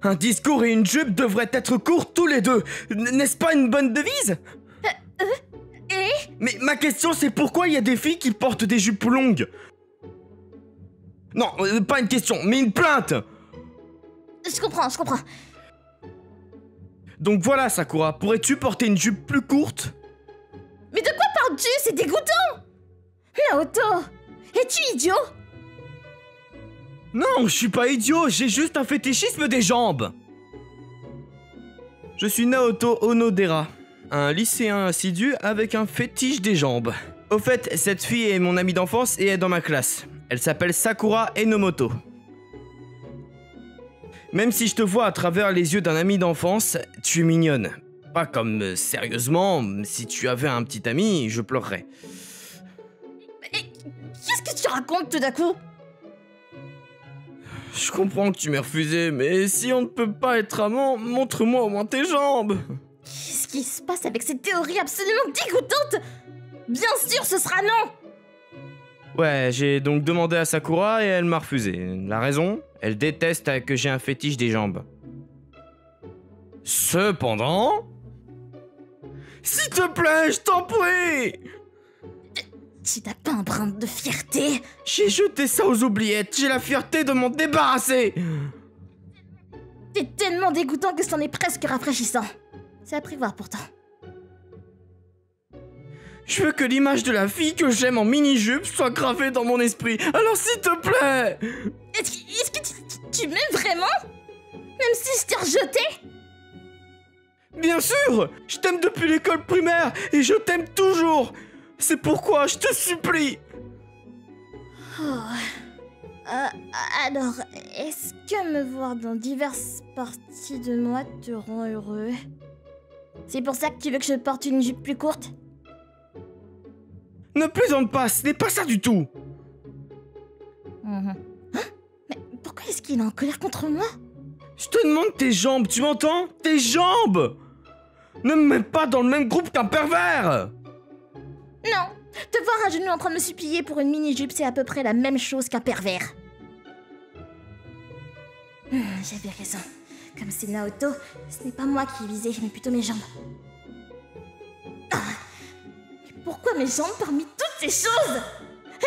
Un discours et une jupe devraient être courts tous les deux. N'est-ce pas une bonne devise? Et Mais ma question c'est pourquoi il y a des filles qui portent des jupes longues? Non, pas une question, mais une plainte. je comprends. Donc voilà Sakura, pourrais-tu porter une jupe plus courte? Mais de quoi parles-tu? C'est dégoûtant! Naoto, es-tu idiot? Non, je suis pas idiot, j'ai juste un fétichisme des jambes. Je suis Naoto Onodera, un lycéen assidu avec un fétiche des jambes. Au fait, cette fille est mon amie d'enfance et est dans ma classe. Elle s'appelle Sakura Enomoto. Même si je te vois à travers les yeux d'un ami d'enfance, tu es mignonne. Pas comme, sérieusement, si tu avais un petit ami, je pleurerais. Qu'est-ce que tu racontes tout d'un coup? Je comprends que tu m'aies refusé, mais si on ne peut pas être amant, montre-moi au moins tes jambes. Qu'est-ce qui se passe avec cette théorie absolument dégoûtante? Bien sûr, ce sera non! Ouais, j'ai donc demandé à Sakura et elle m'a refusé. La raison? Elle déteste que j'ai un fétiche des jambes. Cependant... S'il te plaît, je t'en prie! Tu n'as pas un brin de fierté? J'ai jeté ça aux oubliettes, j'ai la fierté de m'en débarrasser! T'es tellement dégoûtant que c'en est presque rafraîchissant. C'est à prévoir pourtant. Je veux que l'image de la fille que j'aime en mini-jupe soit gravée dans mon esprit, alors s'il te plaît! Est-ce que tu m'aimes vraiment? Même si je t'ai rejeté? Bien sûr! Je t'aime depuis l'école primaire et je t'aime toujours! C'est pourquoi je te supplie! Alors, est-ce que me voir dans diverses parties de moi te rend heureux? C'est pour ça que tu veux que je porte une jupe plus courte? Ne plaisante pas, ce n'est pas ça du tout! Hein? Mais pourquoi est-ce qu'il est en colère contre moi? Je te demande tes jambes, tu m'entends? Tes jambes! Ne me mets pas dans le même groupe qu'un pervers! Non! Te voir à genoux en train de me supplier pour une mini-jupe, c'est à peu près la même chose qu'un pervers. J'avais raison. Comme c'est Naoto, ce n'est pas moi qui visais, mais plutôt mes jambes. Mais pourquoi mes jambes parmi toutes ces choses?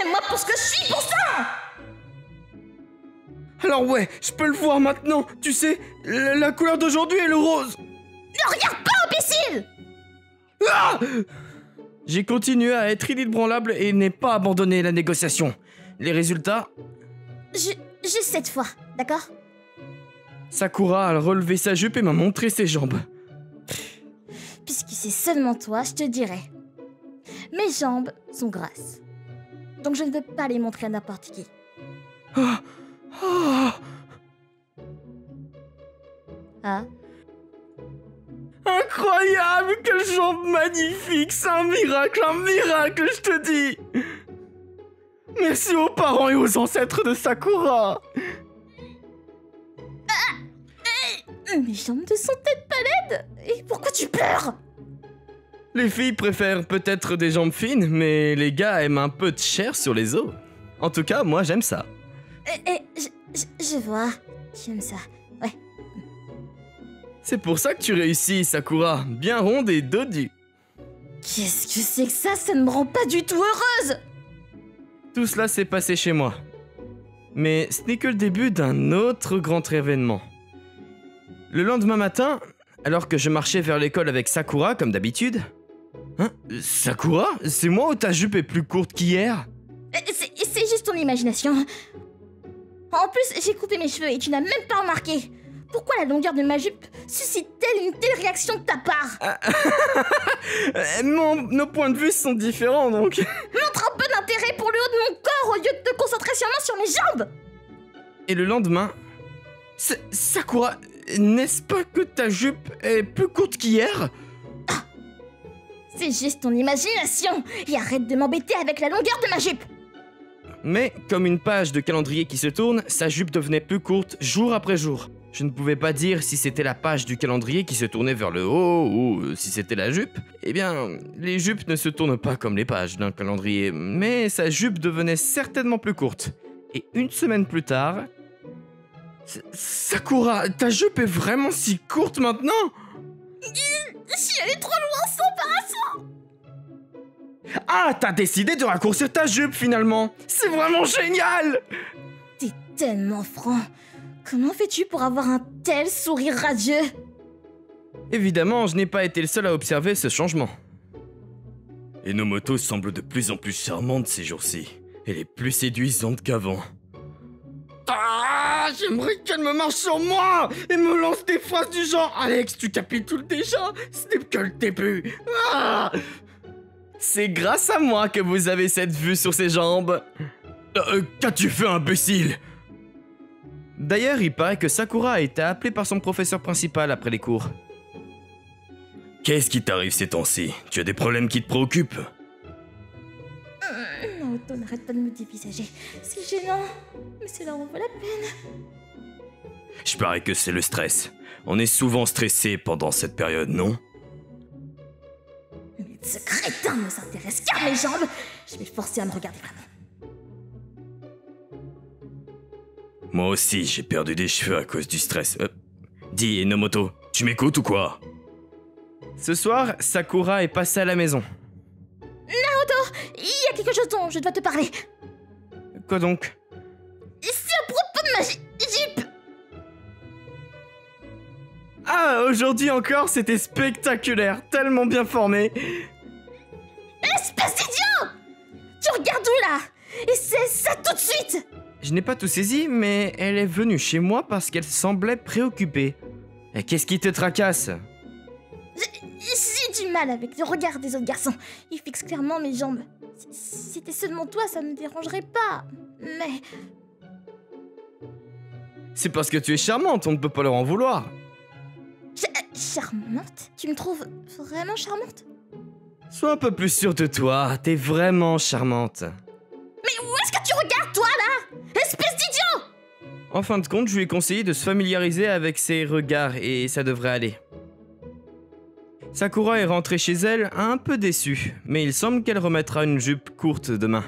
Et moi pour ce que je suis, pour ça! Alors ouais, je peux le voir maintenant, tu sais, la couleur d'aujourd'hui est le rose! Ne regarde pas, imbécile! Ah! J'ai continué à être inébranlable et n'ai pas abandonné la négociation. Les résultats? Juste cette fois, d'accord? Sakura a relevé sa jupe et m'a montré ses jambes. Puisque c'est seulement toi, je te dirai. Mes jambes sont grasses. Donc je ne veux pas les montrer à n'importe qui. Ah! Ah! Ah? Incroyable! Quelle jambe magnifique! C'est un miracle, je te dis! Merci aux parents et aux ancêtres de Sakura! Mes jambes ne sont peut-être pas laides. Et pourquoi tu pleures? Les filles préfèrent peut-être des jambes fines, mais les gars aiment un peu de chair sur les os. En tout cas, moi j'aime ça. Je vois. J'aime ça. Ouais. C'est pour ça que tu réussis, Sakura. Bien ronde et dodue. Qu'est-ce que c'est que ça? Ça ne me rend pas du tout heureuse. Tout cela s'est passé chez moi. Mais ce n'est que le début d'un autre grand événement. Le lendemain matin, alors que je marchais vers l'école avec Sakura comme d'habitude... Hein? Sakura? C'est moi ou ta jupe est plus courte qu'hier? C'est juste ton imagination. En plus, j'ai coupé mes cheveux et tu n'as même pas remarqué. Pourquoi la longueur de ma jupe suscite-t-elle une telle réaction de ta part? Nos points de vue sont différents donc... Montre un peu d'intérêt pour le haut de mon corps au lieu de te concentrer seulement sur mes jambes. Et le lendemain... Sakura, n'est-ce pas que ta jupe est plus courte qu'hier? C'est juste ton imagination. Et arrête de m'embêter avec la longueur de ma jupe. Mais, comme une page de calendrier qui se tourne, sa jupe devenait plus courte jour après jour. Je ne pouvais pas dire si c'était la page du calendrier qui se tournait vers le haut ou si c'était la jupe. Eh bien, les jupes ne se tournent pas comme les pages d'un calendrier, mais sa jupe devenait certainement plus courte. Et une semaine plus tard, Sakura, ta jupe est vraiment si courte maintenant? Je suis allée trop loin sans parasol. Ah, t'as décidé de raccourcir ta jupe finalement. C'est vraiment génial. T'es tellement franc. Comment fais-tu pour avoir un tel sourire radieux? Évidemment, je n'ai pas été le seul à observer ce changement. Enomoto semble de plus en plus charmante ces jours-ci. Elle est plus séduisante qu'avant. Ah, j'aimerais qu'elle me marche sur moi et me lance des phrases du genre « Alex, tu capitules déjà? Ce n'est que le début. Ah !» C'est grâce à moi que vous avez cette vue sur ses jambes. Qu'as-tu fait, imbécile? D'ailleurs, il paraît que Sakura a été appelée par son professeur principal après les cours. Qu'est-ce qui t'arrive ces temps-ci? Tu as des problèmes qui te préoccupent? Naoto n'arrête pas de me dévisager. C'est gênant, mais cela en vaut la peine. Je parie que c'est le stress. On est souvent stressé pendant cette période, non? Mais ce crétin ne s'intéresse qu'à mes jambes. Je vais le forcer à me regarder vraiment. Moi aussi, j'ai perdu des cheveux à cause du stress. Dis, Enomoto, tu m'écoutes ou quoi? Ce soir, Sakura est passée à la maison. Il y a quelque chose dont je dois te parler. Quoi donc? C'est à propos de ma jupe. Ah, aujourd'hui encore, c'était spectaculaire, tellement bien formé. Espèce d'idiot! Tu regardes où là? Et c'est ça tout de suite! Je n'ai pas tout saisi, mais elle est venue chez moi parce qu'elle semblait préoccupée. Et qu'est-ce qui te tracasse? J'ai du mal avec le regard des autres garçons. Ils fixent clairement mes jambes. Si c'était seulement toi, ça me dérangerait pas. Mais... C'est parce que tu es charmante, on ne peut pas leur en vouloir. Charmante? Tu me trouves vraiment charmante? Sois un peu plus sûre de toi, t'es vraiment charmante. Mais où est-ce que tu regardes, toi, là? Espèce d'idiot! En fin de compte, je lui ai conseillé de se familiariser avec ses regards et ça devrait aller. Sakura est rentrée chez elle un peu déçue, mais il semble qu'elle remettra une jupe courte demain.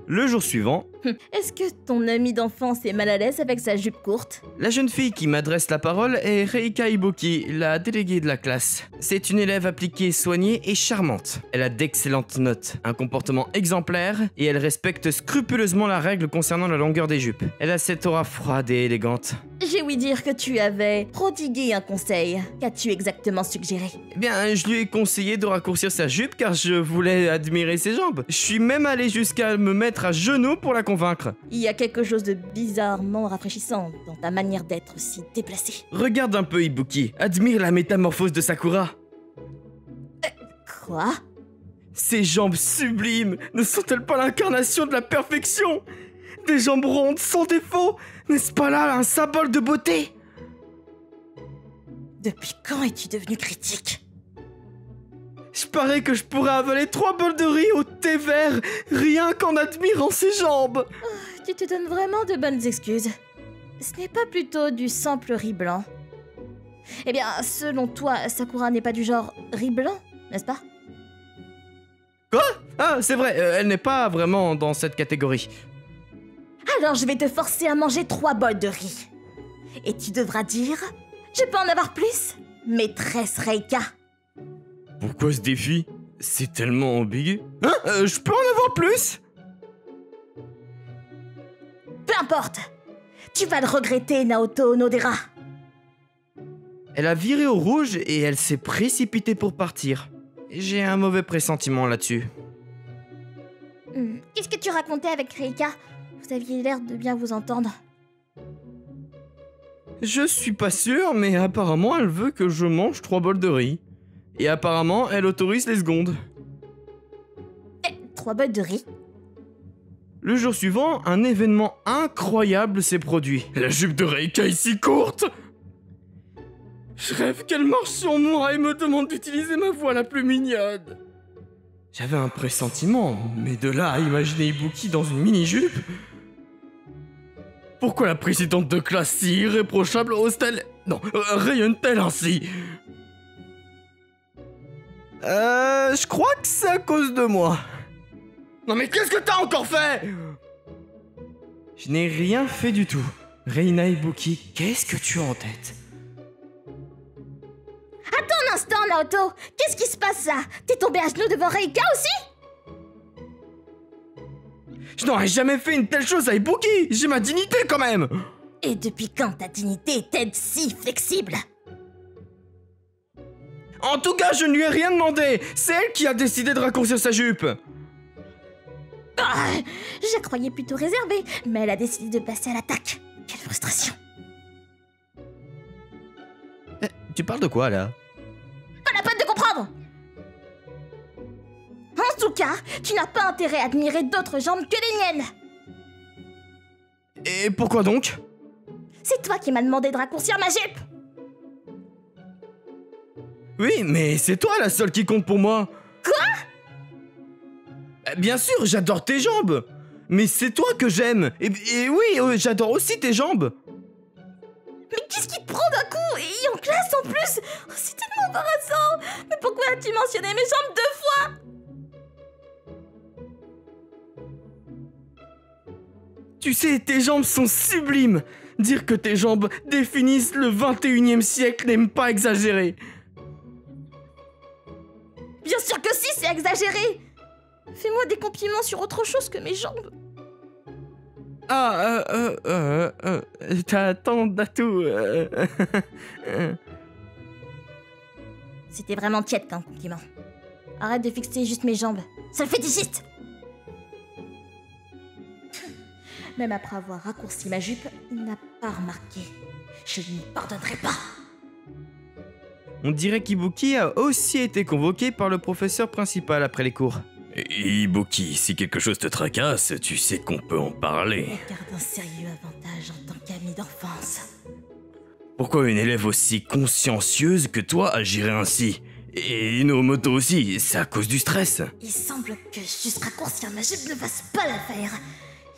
Le jour suivant, Est-ce que ton ami d'enfance est mal à l'aise avec sa jupe courte? la jeune fille qui m'adresse la parole est Reika Ibuki, la déléguée de la classe. C'est une élève appliquée, soignée et charmante. Elle a d'excellentes notes, un comportement exemplaire et elle respecte scrupuleusement la règle concernant la longueur des jupes. Elle a cette aura froide et élégante. J'ai ouï dire que tu avais prodigué un conseil. Qu'as-tu exactement suggéré? Eh bien, je lui ai conseillé de raccourcir sa jupe car je voulais admirer ses jambes. Je suis même allé jusqu'à me mettre à genoux pour la convaincre. Il y a quelque chose de bizarrement rafraîchissant dans ta manière d'être si déplacée. Regarde un peu Ibuki, admire la métamorphose de Sakura. Quoi? Ces jambes sublimes ne sont-elles pas l'incarnation de la perfection? Des jambes rondes sans défaut, n'est-ce pas là un symbole de beauté? Depuis quand es-tu devenu critique? Je parie que je pourrais avaler 3 bols de riz au thé vert, rien qu'en admirant ses jambes. Tu te donnes vraiment de bonnes excuses. Ce n'est pas plutôt du simple riz blanc? Eh bien, selon toi, Sakura n'est pas du genre riz blanc, n'est-ce pas? Quoi? Ah, c'est vrai, elle n'est pas vraiment dans cette catégorie. Alors je vais te forcer à manger 3 bols de riz. Et tu devras dire... Je peux en avoir plus? Maîtresse Reika. Pourquoi ce défi? C'est tellement ambigu. Hein? Je peux en avoir plus? Peu importe. Tu vas le regretter, Naoto Onodera. Elle a viré au rouge et elle s'est précipitée pour partir. J'ai un mauvais pressentiment là-dessus. Qu'est-ce que tu racontais avec Reika? Vous aviez l'air de bien vous entendre. Je suis pas sûr, mais apparemment elle veut que je mange 3 bols de riz. Et apparemment, elle autorise les secondes. 3 bols de riz? Le jour suivant, un événement incroyable s'est produit. La jupe de Reika est si courte! Je rêve qu'elle marche sur moi et me demande d'utiliser ma voix la plus mignonne. J'avais un pressentiment, mais de là à imaginer Ibuki dans une mini-jupe... Pourquoi la présidente de classe si irréprochable ose-t-elle... Non, rayonne-t-elle ainsi? Je crois que c'est à cause de moi. Non mais qu'est-ce que t'as encore fait? Je n'ai rien fait du tout. Reina Ibuki, qu'est-ce que tu as en tête? Attends un instant, Naoto. Qu'est-ce qui se passe là? T'es tombé à genoux devant Reika aussi? Je n'aurais jamais fait une telle chose à Ibuki. J'ai ma dignité quand même. Et depuis quand ta dignité est-elle si flexible? En tout cas, je ne lui ai rien demandé. C'est elle qui a décidé de raccourcir sa jupe. Ah, je la croyais plutôt réservée, mais elle a décidé de passer à l'attaque. Quelle frustration. Tu parles de quoi là? Pas la peine de comprendre. En tout cas, tu n'as pas intérêt à admirer d'autres jambes que les miennes. Et pourquoi donc? C'est toi qui m'as demandé de raccourcir ma jupe. Oui, mais c'est toi la seule qui compte pour moi. Quoi? Bien sûr, j'adore tes jambes. Mais c'est toi que j'aime. Et oui, j'adore aussi tes jambes. Mais qu'est-ce qui te prend d'un coup? Et en classe en plus? Oh, c'est tellement embarrassant. Mais pourquoi as-tu mentionné mes jambes 2 fois? Tu sais, tes jambes sont sublimes. Dire que tes jambes définissent le 21e siècle n'est pas exagéré. Bien sûr que si, c'est exagéré. Fais-moi des compliments sur autre chose que mes jambes. T'as tant d'atouts. C'était vraiment tiède comme compliment. Arrête de fixer juste mes jambes. Ça le fétichiste. Même après avoir raccourci ma jupe, il n'a pas remarqué. Je ne lui pardonnerai pas. On dirait qu'Ibuki a aussi été convoqué par le professeur principal après les cours. Ibuki, si quelque chose te tracasse, tu sais qu'on peut en parler. Garde un sérieux avantage en tant qu'ami d'enfance. Pourquoi une élève aussi consciencieuse que toi agirait ainsi? Et Inomoto aussi, c'est à cause du stress. Il semble que juste raccourcir ma jupe ne fasse pas l'affaire.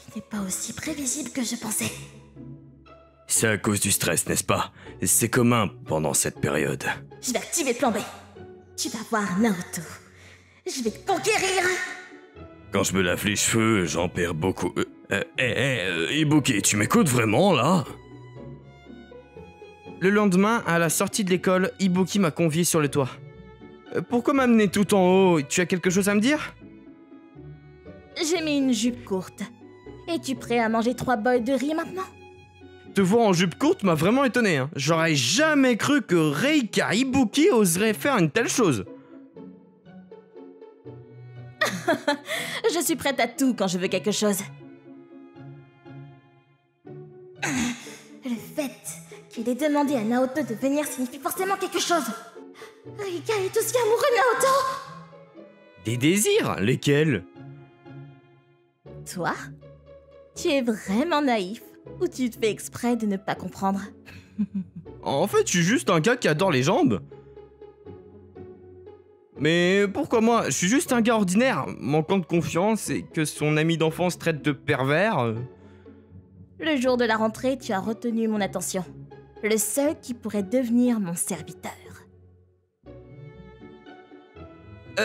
Il n'est pas aussi prévisible que je pensais. C'est à cause du stress, n'est-ce pas? C'est commun pendant cette période. Je vais activer le plan B. Tu vas voir, Naoto. Je vais te conquérir. Quand je me lave les cheveux, j'en perds beaucoup. Ibuki, tu m'écoutes vraiment, là? Le lendemain, à la sortie de l'école, Ibuki m'a convié sur le toit. Pourquoi m'amener tout en haut? Tu as quelque chose à me dire? J'ai mis une jupe courte. Es-tu prêt à manger 3 bols de riz maintenant? Te voir en jupe courte m'a vraiment étonné. Hein. J'aurais jamais cru que Reika Ibuki oserait faire une telle chose. Je suis prête à tout quand je veux quelque chose. Le fait qu'il ait demandé à Naoto de venir signifie forcément quelque chose. Reika est aussi amoureux de Naoto. Des désirs? Lesquels? Toi? Tu es vraiment naïf ou tu te fais exprès de ne pas comprendre? En fait, je suis juste un gars qui adore les jambes. Mais pourquoi moi? Je suis juste un gars ordinaire, manquant de confiance et que son ami d'enfance traite de pervers. Le jour de la rentrée, tu as retenu mon attention. Le seul qui pourrait devenir mon serviteur.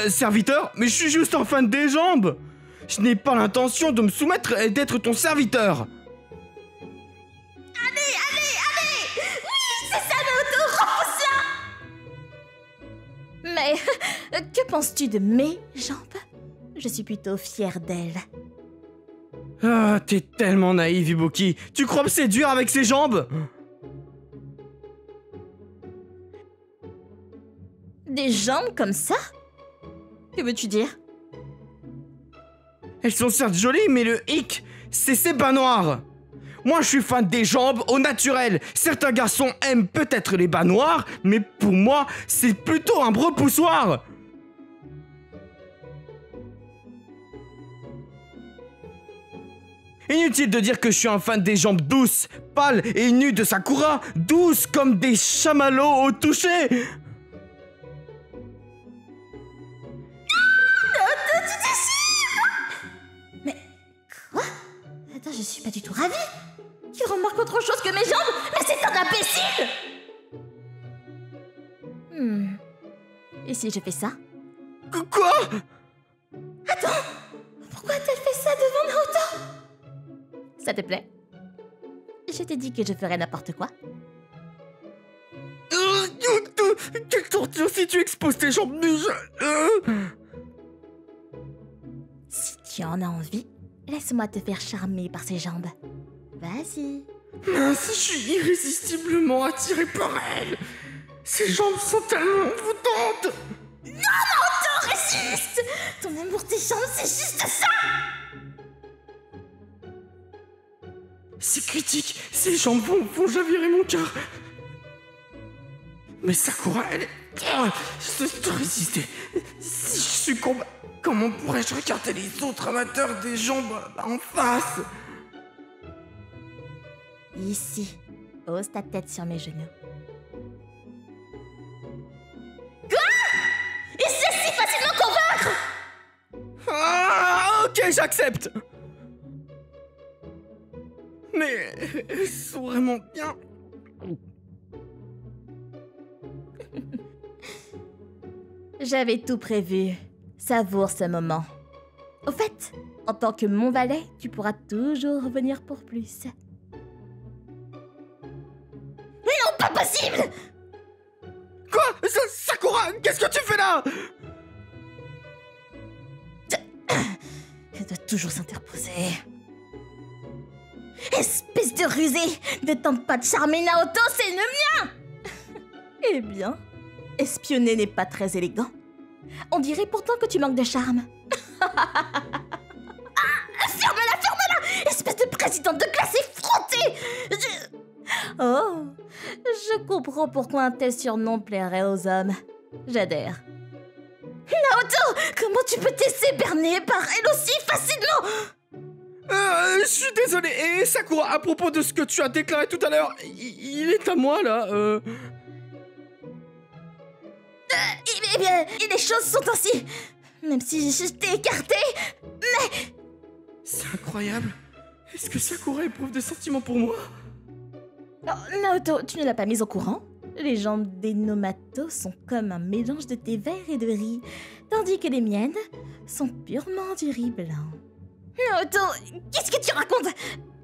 Serviteur? Mais je suis juste un fan des jambes! Je n'ai pas l'intention de me soumettre et d'être ton serviteur! Allez! Oui, c'est ça, Naoto! Repousse-la! Mais que penses-tu de mes jambes? Je suis plutôt fière d'elles. Ah, t'es tellement naïf, Ibuki. Tu crois me séduire avec ses jambes? Des jambes comme ça? Que veux-tu dire? Elles sont certes jolies, mais le hic, c'est ces bas noirs. Moi, je suis fan des jambes au naturel. Certains garçons aiment peut-être les bas noirs, mais pour moi, c'est plutôt un repoussoir. Inutile de dire que je suis un fan des jambes douces, pâles et nues de Sakura, douces comme des chamallows au toucher. Naoto, tu déchires! Mais quoi? Attends, je suis pas du tout ravie. Tu remarques autre chose que mes jambes? Mais c'est un imbécile! Et si je fais ça? Quoi? Attends! Pourquoi a-t-elle fait ça devant Naoto? Ça te plaît? Je t'ai dit que je ferais n'importe quoi. Quelle torture si tu exposes tes jambes nues. Si tu en as envie, laisse-moi te faire charmer par ses jambes. Vas-y. Mince, je suis irrésistiblement attiré par elle. Ses jambes sont tellement envoûtantes. Non, résiste! Ton amour des jambes, c'est juste ça! C'est critique, ses jambes vont javirer mon cœur. Mais Sakura, elle est... Je dois résister. Si je succombe, comment pourrais-je regarder les autres amateurs des jambes en face? Ici, pose ta tête sur mes genoux. Et c'est si facilement convaincre! Ah, ok, j'accepte. Mais elles sont vraiment bien. J'avais tout prévu. Savoure ce moment. Au fait, en tant que mon valet, tu pourras toujours revenir pour plus. Mais non, pas possible! Quoi? Sakura, qu'est-ce que tu fais là? Elle doit toujours s'interposer. Espèce de rusé! Ne tente pas de charmer Naoto, c'est le mien! Eh bien, espionner n'est pas très élégant. On dirait pourtant que tu manques de charme. Ah, ferme-la! Espèce de présidente de classe effrontée! Oh, je comprends pourquoi un tel surnom plairait aux hommes. J'adhère. Naoto, comment tu peux te laisser berner par elle aussi facilement? Je suis désolé. Et Sakura, à propos de ce que tu as déclaré tout à l'heure, il est à moi là. Eh bien, les choses sont ainsi. Même si je t'ai écarté, mais... C'est incroyable. Est-ce que Sakura éprouve des sentiments pour moi? Oh, Naoto, tu ne l'as pas mise au courant? Les jambes des Nomato sont comme un mélange de thé vert et de riz, tandis que les miennes sont purement du riz blanc. Naoto, qu'est-ce que tu racontes?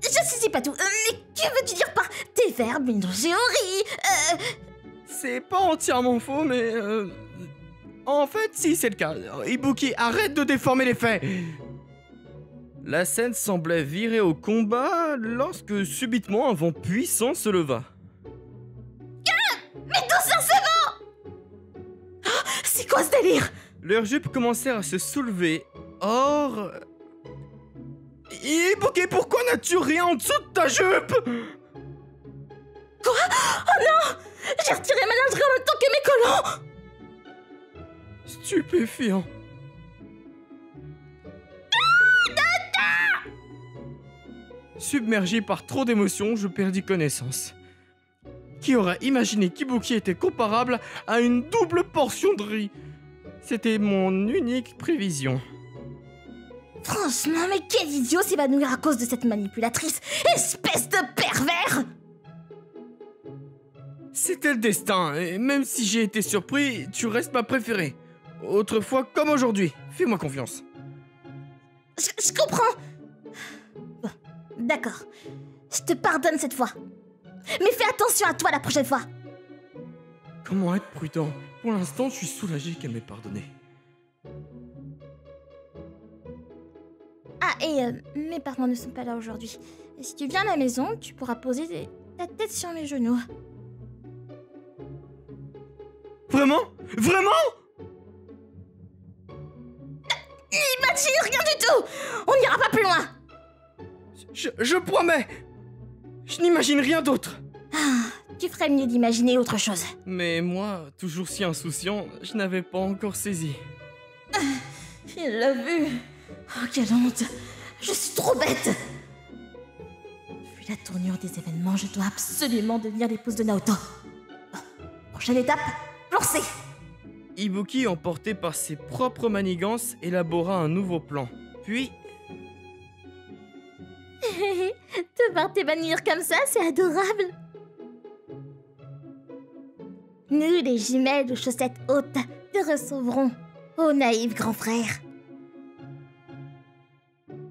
Je saisis pas tout, mais que veux-tu dire par thé vert mélangé au riz? C'est pas entièrement faux, mais... En fait, si, c'est le cas. Ibuki, arrête de déformer les faits. La scène semblait virer au combat lorsque subitement un vent puissant se leva. Mais tout ça, c'est bon! Oh, c'est quoi ce délire? Leurs jupes commencèrent à se soulever. Or... Ibuki, pourquoi n'as-tu rien en dessous de ta jupe? Quoi? Oh non! J'ai retiré ma lingerie en même temps que mes collants! Stupéfiant. Submergé par trop d'émotions, je perdis connaissance. Qui aurait imaginé qu'Ibuki était comparable à une double portion de riz? C'était mon unique prévision. Franchement, mais quel idiot s'évanouir à cause de cette manipulatrice! Espèce de pervers! C'était le destin, et même si j'ai été surpris, tu restes ma préférée. Autrefois comme aujourd'hui, fais-moi confiance. Je comprends! Bon, d'accord. Je te pardonne cette fois. Mais fais attention à toi la prochaine fois! Comment être prudent? Pour l'instant, je suis soulagé qu'elle m'ait pardonné. Ah, et mes parents ne sont pas là aujourd'hui. Et si tu viens à la maison, tu pourras poser ta tête sur mes genoux. Vraiment? Vraiment? Imagine rien du tout! On n'ira pas plus loin! Je promets! Je n'imagine rien d'autre. Ah, tu ferais mieux d'imaginer autre chose. Mais moi, toujours si insouciant, je n'avais pas encore saisi. Il l'a vu. Oh, quelle honte. Je suis trop bête. Vu la tournure des événements, je dois absolument devenir l'épouse de Naoto. Bon, prochaine étape, lancer. Ibuki, emporté par ses propres manigances, élabora un nouveau plan. Puis... Te voir t'évanouir comme ça, c'est adorable. Nous, les jumelles aux chaussettes hautes, te recevrons, ô naïf grand frère.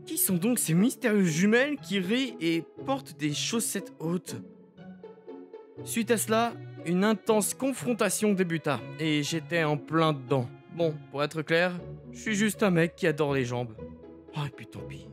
Qui sont donc ces mystérieuses jumelles qui rient et portent des chaussettes hautes? Suite à cela, une intense confrontation débuta, et j'étais en plein dedans. Bon, pour être clair, je suis juste un mec qui adore les jambes. Oh, et puis tant pis.